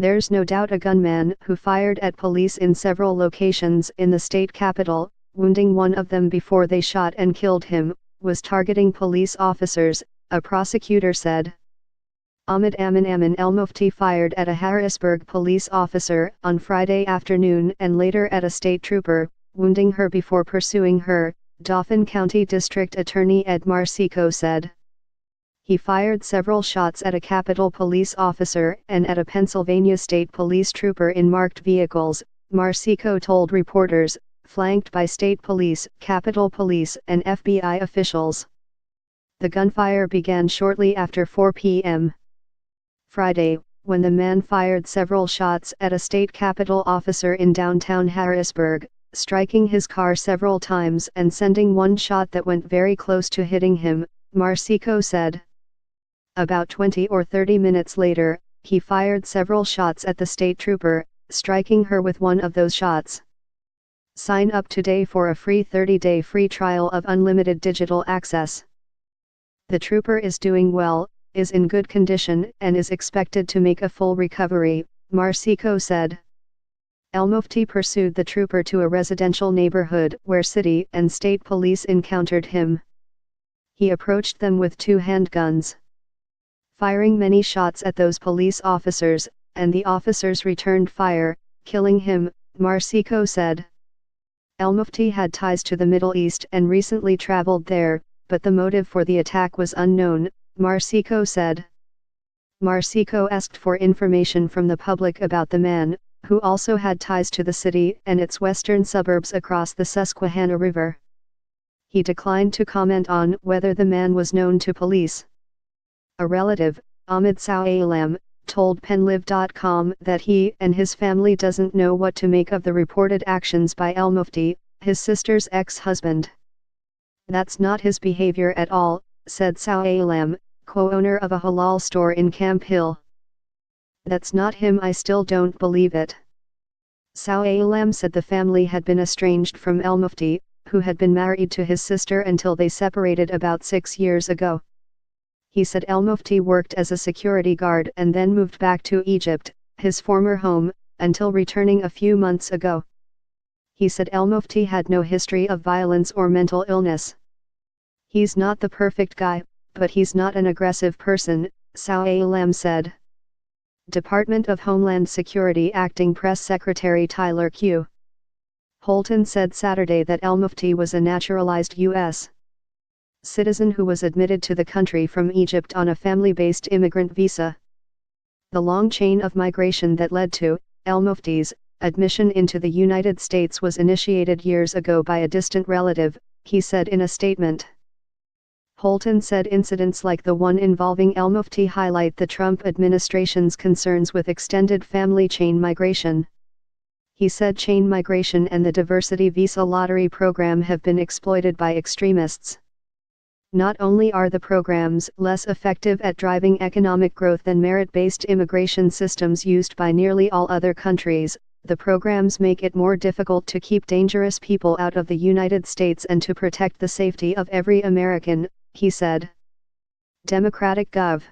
There's no doubt a gunman who fired at police in several locations in the state capital, wounding one of them before they shot and killed him, was targeting police officers, a prosecutor said. Ahmed Amin El-Mufti fired at a Harrisburg police officer on Friday afternoon and later at a state trooper, wounding her before pursuing her, Dauphin County District Attorney Ed Marsico said. He fired several shots at a Capitol police officer and at a Pennsylvania State Police trooper in marked vehicles, Marsico told reporters, flanked by state police, Capitol Police and FBI officials. The gunfire began shortly after 4 p.m. Friday, when the man fired several shots at a state capitol officer in downtown Harrisburg, striking his car several times and sending one shot that went very close to hitting him, Marsico said. About 20 or 30 minutes later, he fired several shots at the state trooper, striking her with one of those shots. Sign up today for a free 30-day free trial of unlimited digital access. The trooper is doing well, is in good condition and is expected to make a full recovery, Marsico said. El-Mufti pursued the trooper to a residential neighborhood where city and state police encountered him. He approached them with 2 handguns, firing many shots at those police officers, and the officers returned fire, killing him, Marsico said. El-Mufti had ties to the Middle East and recently traveled there, but the motive for the attack was unknown, Marsico said. Marsico asked for information from the public about the man, who also had ties to the city and its western suburbs across the Susquehanna River. He declined to comment on whether the man was known to police. A relative, Ahmed Sawalam, told PenLive.com that he and his family doesn't know what to make of the reported actions by El-Mufti, his sister's ex-husband. That's not his behavior at all, said Sawalam, co-owner of a halal store in Camp Hill. That's not him. I still don't believe it. Sawalam said the family had been estranged from El-Mufti, who had been married to his sister until they separated about 6 years ago. He said El-Mufti worked as a security guard and then moved back to Egypt, his former home, until returning a few months ago. He said El-Mufti had no history of violence or mental illness. He's not the perfect guy, but he's not an aggressive person, Sawalam said. Department of Homeland Security Acting Press Secretary Tyler Q. Holton said Saturday that El-Mufti was a naturalized U.S. citizen who was admitted to the country from Egypt on a family-based immigrant visa. The long chain of migration that led to El-Mufti's admission into the United States was initiated years ago by a distant relative, he said in a statement. Holton said incidents like the one involving El-Mufti highlight the Trump administration's concerns with extended family chain migration. He said chain migration and the diversity visa lottery program have been exploited by extremists. Not only are the programs less effective at driving economic growth than merit-based immigration systems used by nearly all other countries, the programs make it more difficult to keep dangerous people out of the United States and to protect the safety of every American, he said. Democratic Gov.